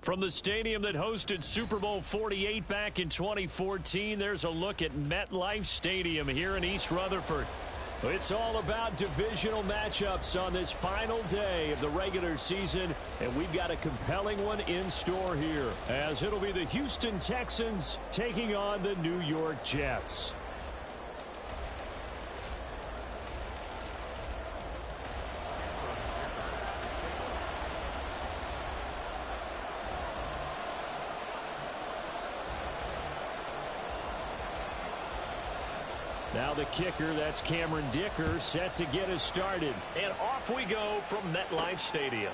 From the stadium that hosted Super Bowl 48 back in 2014, there's a look at MetLife Stadium here in East Rutherford. It's all about divisional matchups on this final day of the regular season, and we've got a compelling one in store here, as it'll be the Houston Texans taking on the New York Jets. Now the kicker, that's Cameron Dicker, set to get us started. And off we go from MetLife Stadium.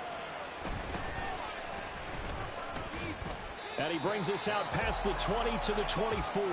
And he brings us out past the 20 to the 24.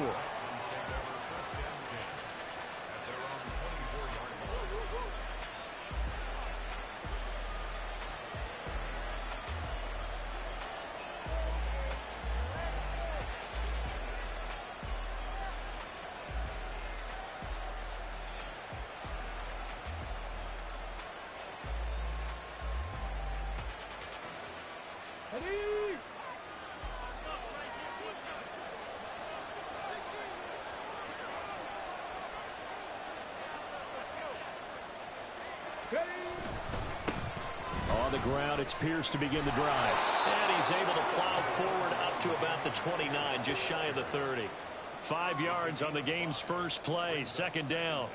On the ground, it's Pierce to begin the drive. And he's able to plow forward up to about the 29, just shy of the 30. 5 yards on the game's first play, second down.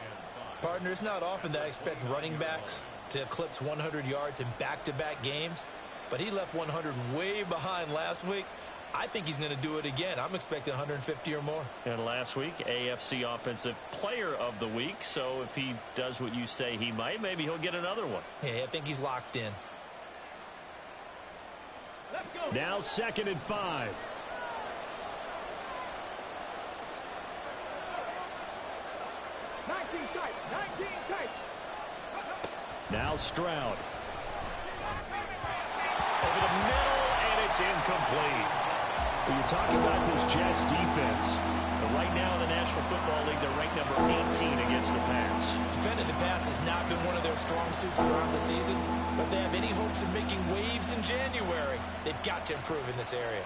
Partner, it's not often that I expect running backs to eclipse 100 yards in back-to-back games, but he left 100 way behind last week. I think he's going to do it again. I'm expecting 150 or more. And last week, AFC Offensive Player of the Week. So if he does what you say he might, maybe he'll get another one. Yeah, I think he's locked in. Now 2nd and 5. Now Stroud. Over the middle, and it's incomplete. Well, you're talking about this Jets defense. But right now in the National Football League, they're ranked number 18 against the pass. Defending the pass has not been one of their strong suits throughout the season, but they have any hopes of making waves in January. They've got to improve in this area.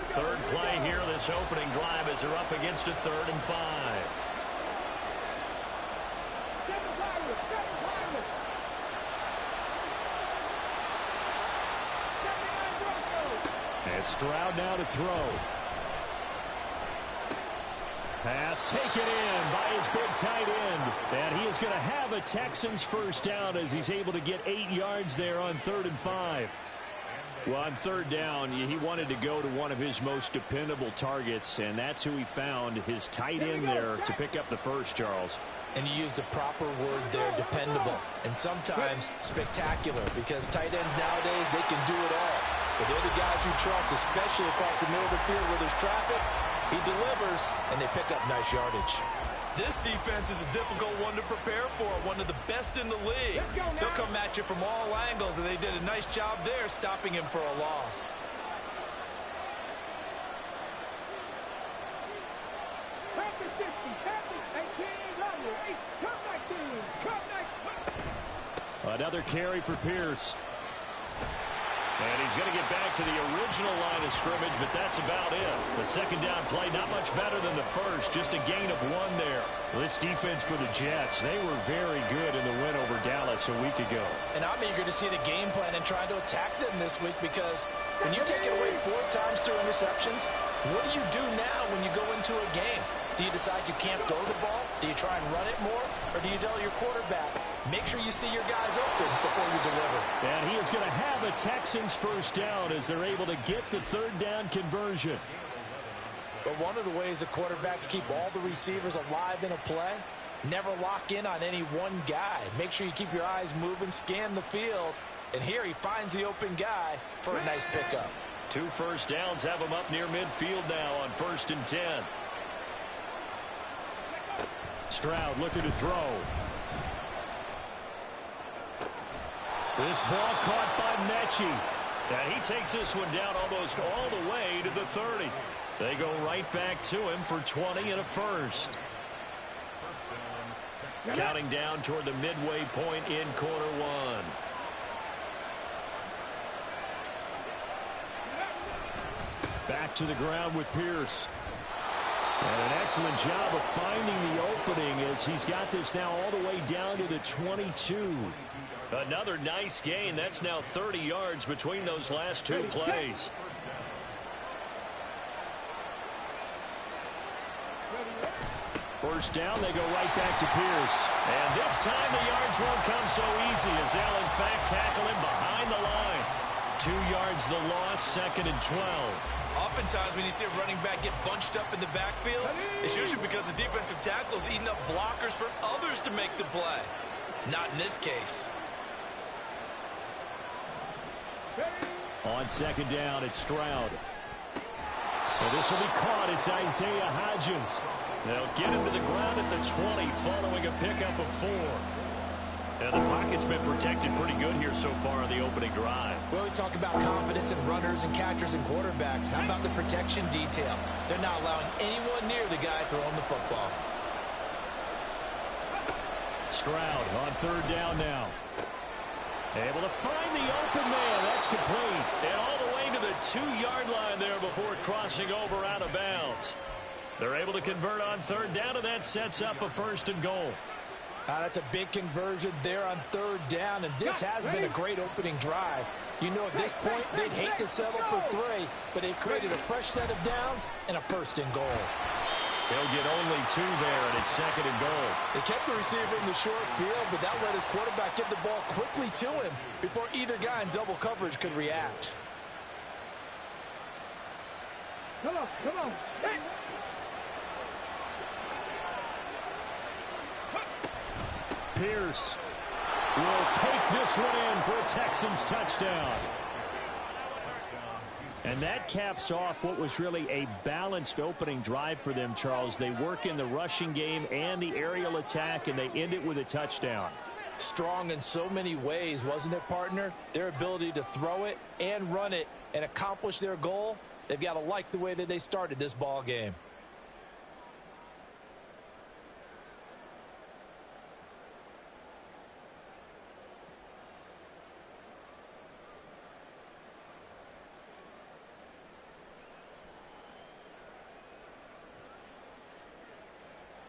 Third play here, this opening drive, as they're up against a 3rd and 5. And Stroud now to throw. Pass taken in by his big tight end. And he is going to have a Texans first down as he's able to get 8 yards there on 3rd and 5. Well, on 3rd down, he wanted to go to one of his most dependable targets, and that's who he found, his tight end there, to pick up the first, Charles. And you used the proper word there, dependable, and sometimes spectacular, because tight ends nowadays, they can do it all. But they're the guys you trust, especially across the middle of the field where there's traffic. He delivers, and they pick up nice yardage. This defense is a difficult one to prepare for, one of the best in the league. They'll come at you from all angles, and they did a nice job there stopping him for a loss. Another carry for Pierce. And he's going to get back to the original line of scrimmage, but that's about it. The second down play, not much better than the first, just a gain of 1 there. This defense for the Jets, they were very good in the win over Dallas a week ago. And I'm eager to see the game plan and trying to attack them this week, because when you take it away 4 times through interceptions, what do you do now when you go into a game? Do you decide you can't throw the ball? Do you try and run it more? Or do you tell your quarterback, make sure you see your guys open before you deliver? And he is going to have a Texans first down as they're able to get the 3rd down conversion. But one of the ways the quarterbacks keep all the receivers alive in a play, never lock in on any one guy. Make sure you keep your eyes moving, scan the field. And here he finds the open guy for a nice pickup. 2 first downs have him up near midfield now on 1st and 10. Stroud looking to throw. This ball caught by Mechie. And he takes this one down almost all the way to the 30. They go right back to him for 20 and a first. Counting down toward the midway point in quarter 1. Back to the ground with Pierce. And an excellent job of finding the opening as he's got this now all the way down to the 22. Another nice gain. That's now 30 yards between those last two plays. First down, they go right back to Pierce. And this time the yards won't come so easy as they'll in fact tackle him behind the line. 2 yards the loss, 2nd and 12. Oftentimes when you see a running back get bunched up in the backfield, it's usually because the defensive tackle is eating up blockers for others to make the play. Not in this case. On 2nd down, it's Stroud. Well, this will be caught. It's Isaiah Hodgins. They'll get him to the ground at the 20 following a pickup of 4. And the pocket's been protected pretty good here so far on the opening drive. We always talk about confidence in runners and catchers and quarterbacks. How about the protection detail? They're not allowing anyone near the guy throwing the football. Stroud on 3rd down now. Able to find the open man. That's complete. And all the way to the 2-yard line there before crossing over out of bounds. They're able to convert on 3rd down, and that sets up a 1st and goal. That's a big conversion there on 3rd down, and this has been a great opening drive. You know, at this point, they'd hate to settle for 3, but they've created a fresh set of downs and a 1st and goal. He'll get only 2 there, and it's 2nd and goal. They kept the receiver in the short field, but that let his quarterback get the ball quickly to him before either guy in double coverage could react. Come on. Hey. Pierce will take this one in for a Texans touchdown. And that caps off what was really a balanced opening drive for them, Charles. They work in the rushing game and the aerial attack, and they end it with a touchdown. Strong in so many ways, wasn't it, partner? Their ability to throw it and run it and accomplish their goal, they've got to like the way that they started this ball game.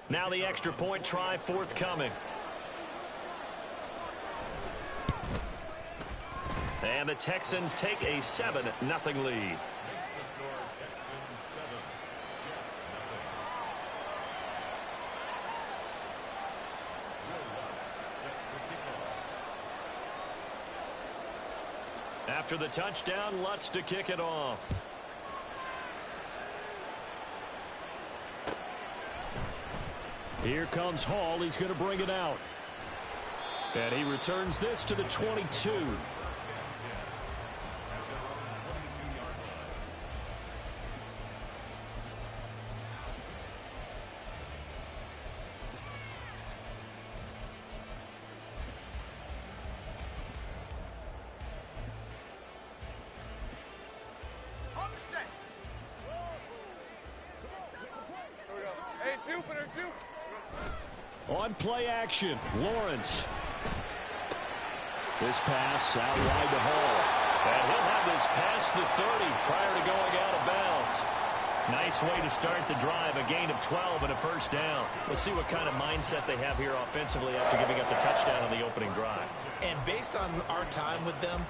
Now the extra point try forthcoming. And the Texans take a 7-0 lead. After the touchdown, Lutz to kick it off. Here comes Hall. He's going to bring it out. And he returns this to the 22. On play action, Lawrence. This pass out wide to Hall. And he'll have this past the 30 prior to going out of bounds. Nice way to start the drive, a gain of 12 and a 1st down. We'll see what kind of mindset they have here offensively after giving up the touchdown on the opening drive. And based on our time with them,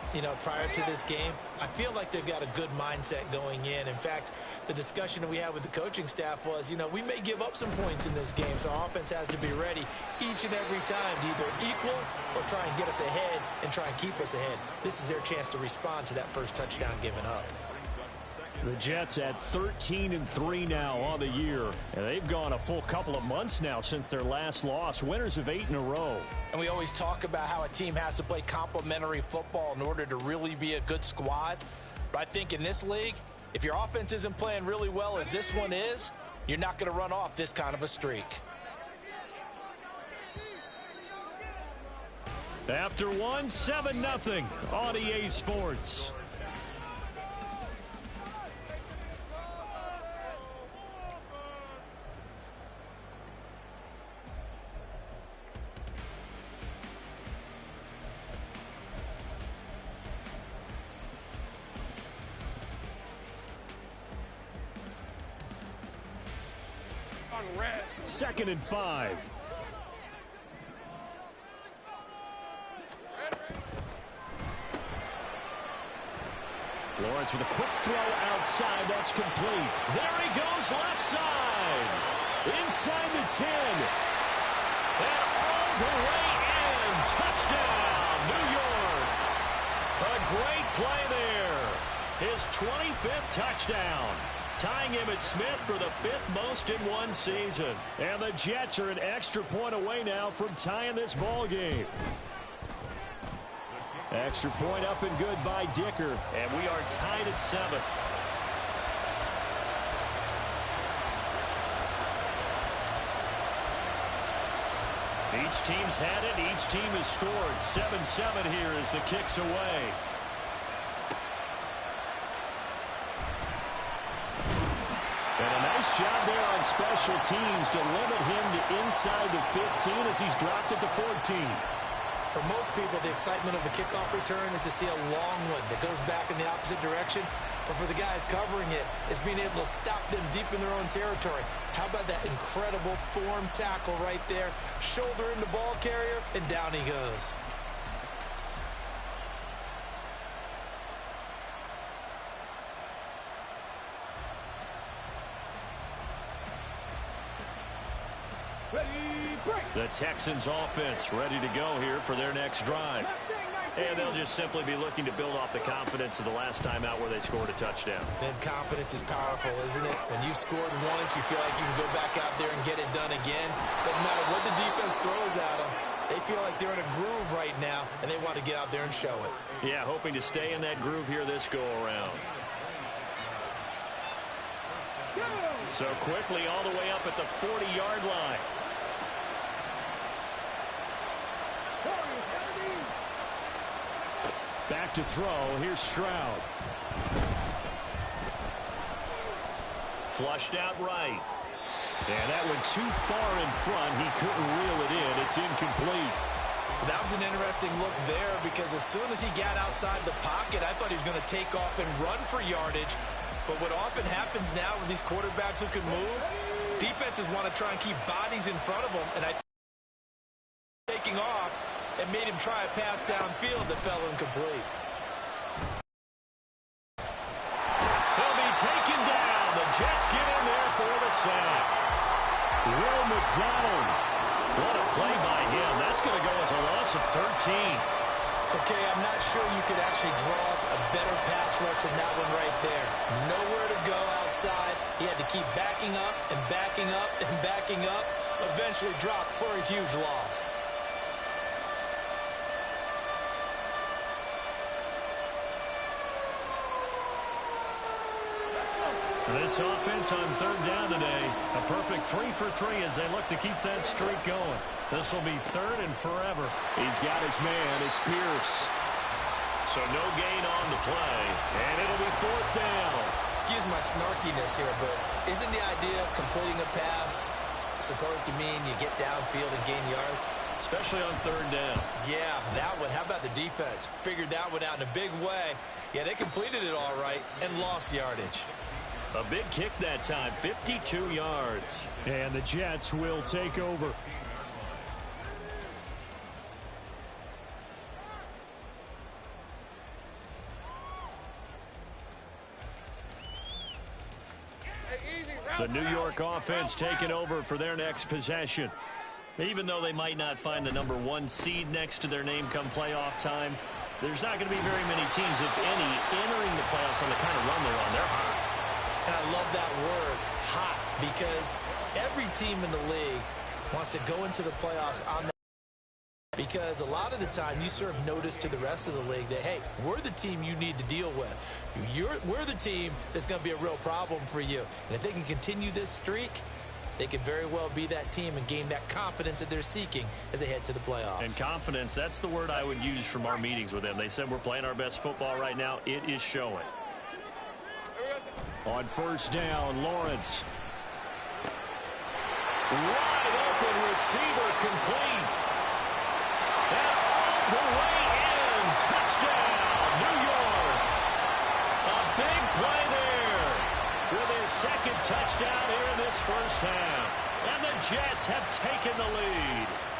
prior to this game, I feel like they've got a good mindset going in. In fact, the discussion that we had with the coaching staff was, we may give up some points in this game, so our offense has to be ready each and every time to either equal or try and get us ahead and try and keep us ahead. This is their chance to respond to that first touchdown given up. The Jets at 13-3 now on the year. And they've gone a full couple of months now since their last loss. Winners of 8 in a row. And we always talk about how a team has to play complementary football in order to really be a good squad. But I think in this league, if your offense isn't playing really well as this one is, you're not going to run off this kind of a streak. After one, 7-0 on EA Sports. 2nd and 5. Lawrence with a quick throw outside. That's complete. There he goes, left side. Inside the 10. And all the way in. Touchdown, New York. A great play there. His 25th touchdown. Tying Emmitt Smith for the 5th most in one season. And the Jets are an extra point away now from tying this ball game. Extra point up and good by Dicker. And we are tied at 7. Each team's had it. Each team has scored. 7-7 here as the kick's away. And a nice job there on special teams to limit him to inside the 15 as he's dropped it to 14. For most people, the excitement of the kickoff return is to see a long one that goes back in the opposite direction. But for the guys covering it, it's being able to stop them deep in their own territory. How about that incredible form tackle right there? Shoulder into ball carrier, and down he goes. The Texans offense ready to go here for their next drive. And they'll just simply be looking to build off the confidence of the last time out where they scored a touchdown. Then confidence is powerful, isn't it? When you've scored once, you feel like you can go back out there and get it done again. Doesn't matter what the defense throws at them. They feel like they're in a groove right now, and they want to get out there and show it. Yeah, hoping to stay in that groove here this go-around. So quickly all the way up at the 40-yard line. Back to throw. Here's Stroud. Flushed out right. And that went too far in front. He couldn't reel it in. It's incomplete. That was an interesting look there because as soon as he got outside the pocket, I thought he was going to take off and run for yardage. But what often happens now with these quarterbacks who can move, defenses want to try and keep bodies in front of them. And I taking off and made him try a pass downfield that fell incomplete. He'll be taken down. The Jets get in there for the sack. Will McDonald. What a play by him. That's going to go as a loss of 13. Okay, I'm not sure you could actually draw up a better pass rush than that one right there. Nowhere to go outside. He had to keep backing up and backing up and backing up. Eventually dropped for a huge loss. This offense on 3rd down today, a perfect 3 for 3 as they look to keep that streak going. This will be 3rd and forever. He's got his man. It's Pierce. So no gain on the play, and it'll be 4th down. Excuse my snarkiness here, but isn't the idea of completing a pass supposed to mean you get downfield and gain yards? Especially on 3rd down. Yeah, that one. How about the defense? Figured that one out in a big way. Yeah, they completed it all right and lost yardage. A big kick that time, 52 yards. And the Jets will take over. The New York offense taking over for their next possession. Even though they might not find the #1 seed next to their name come playoff time, there's not going to be very many teams, if any, entering the playoffs on the kind of run they're on. They're hot. And I love that word, hot, because every team in the league wants to go into the playoffs on that. Because a lot of the time you serve notice to the rest of the league that, hey, we're the team you need to deal with. We're the team that's going to be a real problem for you. And if they can continue this streak, they could very well be that team and gain that confidence that they're seeking as they head to the playoffs. And confidence, that's the word I would use from our meetings with them. They said we're playing our best football right now. It is showing. On 1st down, Lawrence. Wide open receiver complete. And all the way in. Touchdown, New York. A big play there with his 2nd touchdown here in this 1st half. And the Jets have taken the lead.